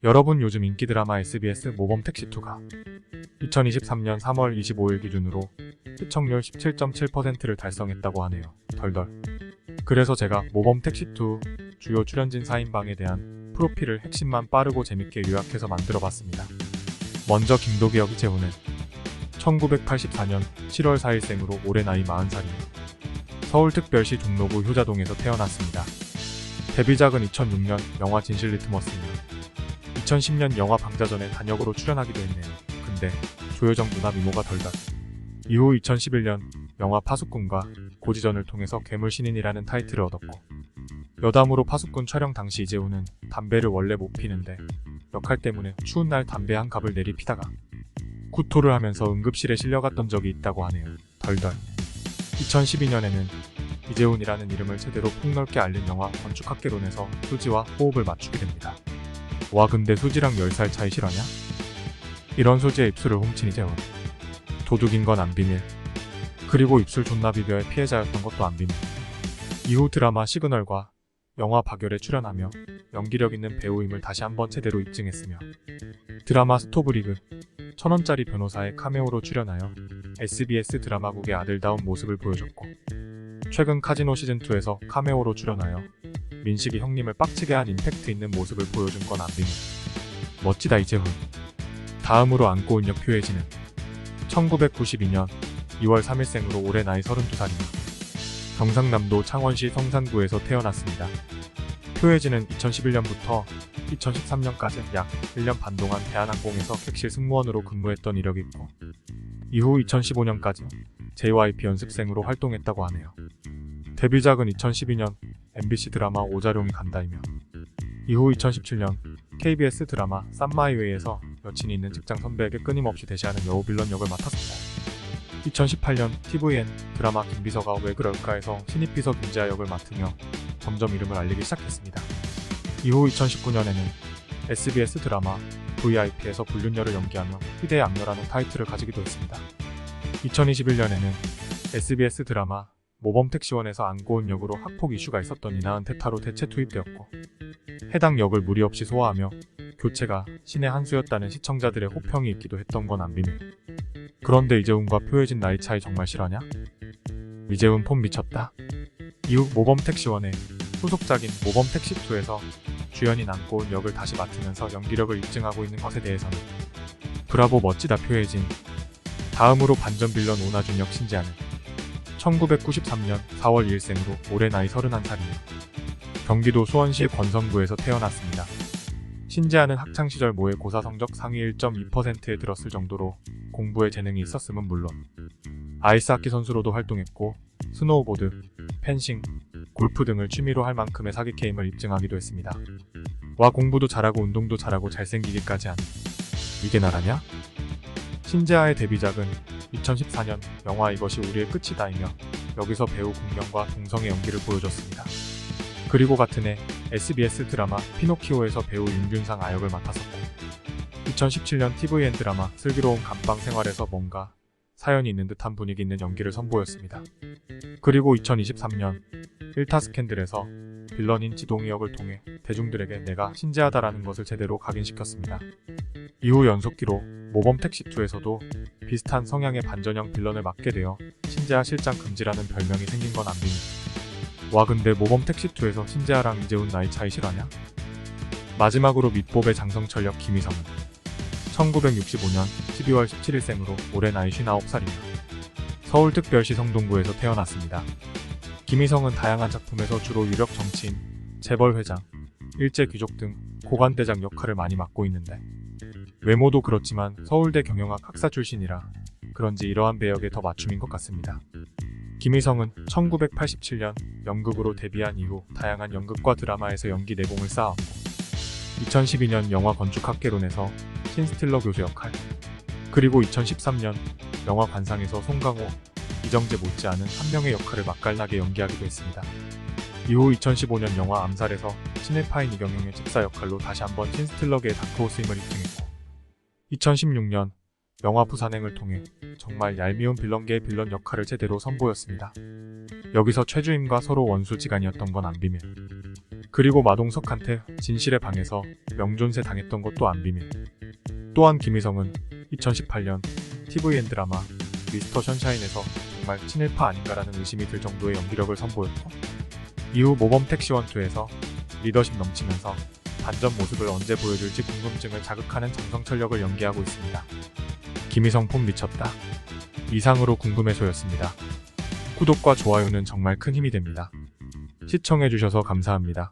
여러분, 요즘 인기 드라마 SBS 모범택시2가 2023년 3월 25일 기준으로 시청률 17.7%를 달성했다고 하네요. 덜덜. 그래서 제가 모범택시2 주요 출연진 4인방에 대한 프로필을 핵심만 빠르고 재밌게 요약해서 만들어봤습니다. 먼저 김도기역 이재훈은 1984년 7월 4일생으로 올해 나이 40살이며 서울특별시 종로구 효자동에서 태어났습니다. 데뷔작은 2006년 영화 진실 리트머스이며 2010년 영화 방자전에 단역으로 출연하기도 했네요. 근데 조효정 누나 미모가 덜덜. 이후 2011년 영화 파수꾼과 고지전을 통해서 괴물신인이라는 타이틀을 얻었고, 여담으로 파수꾼 촬영 당시 이재훈은 담배를 원래 못 피는데 역할 때문에 추운 날 담배 한 갑을 내리피다가 구토를 하면서 응급실에 실려갔던 적이 있다고 하네요. 덜덜. 2012년에는 이재훈이라는 이름을 제대로 폭넓게 알린 영화 건축학개론에서 수지와 호흡을 맞추게 됩니다. 와, 근데 수지랑 10살 차이 실화냐? 이런 수지의 입술을 훔친 이재훈. 도둑인 건 안 비밀. 그리고 입술 존나 비벼의 피해자였던 것도 안 비밀. 이후 드라마 시그널과 영화 박열에 출연하며 연기력 있는 배우임을 다시 한번 제대로 입증했으며, 드라마 스토브리그 1000원짜리 변호사의 카메오로 출연하여 SBS 드라마국의 아들다운 모습을 보여줬고, 최근 카지노 시즌2에서 카메오로 출연하여 민식이 형님을 빡치게 한 임팩트 있는 모습을 보여준 건 안 비밀. 멋지다 이재훈. 다음으로 안고 온 역 표혜진은 1992년 2월 3일생으로 올해 나이 32살이며 경상남도 창원시 성산구에서 태어났습니다. 표혜진은 2011년부터 2013년까지 약 1년 반 동안 대한항공에서 객실 승무원으로 근무했던 이력이 있고, 이후 2015년까지 JYP 연습생으로 활동했다고 하네요. 데뷔작은 2012년 MBC 드라마 오자룡이 간다이며, 이후 2017년 KBS 드라마 쌈마이웨이에서 여친이 있는 직장 선배에게 끊임없이 대시하는 여우 빌런 역을 맡았었고, 2018년 TVN 드라마 김비서가 왜 그럴까에서 신입비서 김지아 역을 맡으며 점점 이름을 알리기 시작했습니다. 이후 2019년에는 SBS 드라마 VIP에서 불륜녀를 연기하며 희대의 악녀라는 타이틀을 가지기도 했습니다. 2021년에는 SBS 드라마 모범택시원에서 안고 온 역으로 학폭 이슈가 있었던 이나은 태타로 대체 투입되었고, 해당 역을 무리 없이 소화하며 교체가 신의 한 수였다는 시청자들의 호평이 있기도 했던 건 안 비밀. 그런데 이재훈과 표혜진 나이 차이 정말 실화냐? 이재훈 폼 미쳤다. 이후 모범택시원의 후속작인 모범택시2에서 주연인 안고 온 역을 다시 맡으면서 연기력을 입증하고 있는 것에 대해서는 브라보, 멋지다 표혜진. 다음으로 반전 빌런 오나준 역 신지아는 1993년 4월 2일생으로 올해 나이 31살이며 경기도 수원시 권선구에서 태어났습니다. 신지아는 학창시절 모의고사 성적 상위 1.2%에 들었을 정도로 공부에 재능이 있었음은 물론 아이스하키 선수로도 활동했고, 스노우보드, 펜싱, 골프 등을 취미로 할 만큼의 사기게임을 입증하기도 했습니다. 와, 공부도 잘하고 운동도 잘하고 잘생기기까지 한 이게 나라냐? 신지아의 데뷔작은 2014년 영화 이것이 우리의 끝이다이며 여기서 배우 국명과 동성의 연기를 보여줬습니다. 그리고 같은 해 SBS 드라마 피노키오에서 배우 윤균상 아역을 맡았었고, 2017년 TVN 드라마 슬기로운 감방 생활에서 뭔가 사연이 있는 듯한 분위기 있는 연기를 선보였습니다. 그리고 2023년 1타 스캔들에서 빌런인 지동희 역을 통해 대중들에게 내가 신지하다라는 것을 제대로 각인시켰습니다. 이후 연속기로 모범택시2에서도 비슷한 성향의 반전형 빌런을 맡게 되어 신지아 실장 금지라는 별명이 생긴 건 안 비밀. 와, 근데 모범택시2에서 신지아랑 이재훈 나이 차이 실화냐? 마지막으로 밑보배 장성철 역 김희성은 1965년 12월 17일생으로 올해 나이 59살이며 서울특별시 성동구에서 태어났습니다. 김희성은 다양한 작품에서 주로 유력 정치인, 재벌회장, 일제귀족 등 고관대장 역할을 많이 맡고 있는데, 외모도 그렇지만 서울대 경영학 학사 출신이라 그런지 이러한 배역에 더 맞춤인 것 같습니다. 김희성은 1987년 연극으로 데뷔한 이후 다양한 연극과 드라마에서 연기 내공을 쌓았고, 2012년 영화 건축학개론에서 신스틸러 교수 역할, 그리고 2013년 영화 관상에서 송강호, 이정재 못지않은 한 명의 역할을 맛깔나게 연기하기도 했습니다. 이후 2015년 영화 암살에서 시네파인 이경영의 집사 역할로 다시 한번 신스틸러계의 다크호스임을 입증했고, 2016년 영화 부산행을 통해 정말 얄미운 빌런계의 빌런 역할을 제대로 선보였습니다. 여기서 최주임과 서로 원수지간이었던 건 안 비밀. 그리고 마동석한테 진실의 방에서 명존세 당했던 것도 안 비밀. 또한 김희성은 2018년 TVN 드라마 미스터 션샤인에서 정말 친일파 아닌가라는 의심이 들 정도의 연기력을 선보였고, 이후 모범 택시원2에서 리더십 넘치면서 반전 모습을 언제 보여줄지 궁금증을 자극하는 장성철 역을 연기하고 있습니다. 김희성 폼 미쳤다. 이상으로 궁금해소였습니다. 구독과 좋아요는 정말 큰 힘이 됩니다. 시청해주셔서 감사합니다.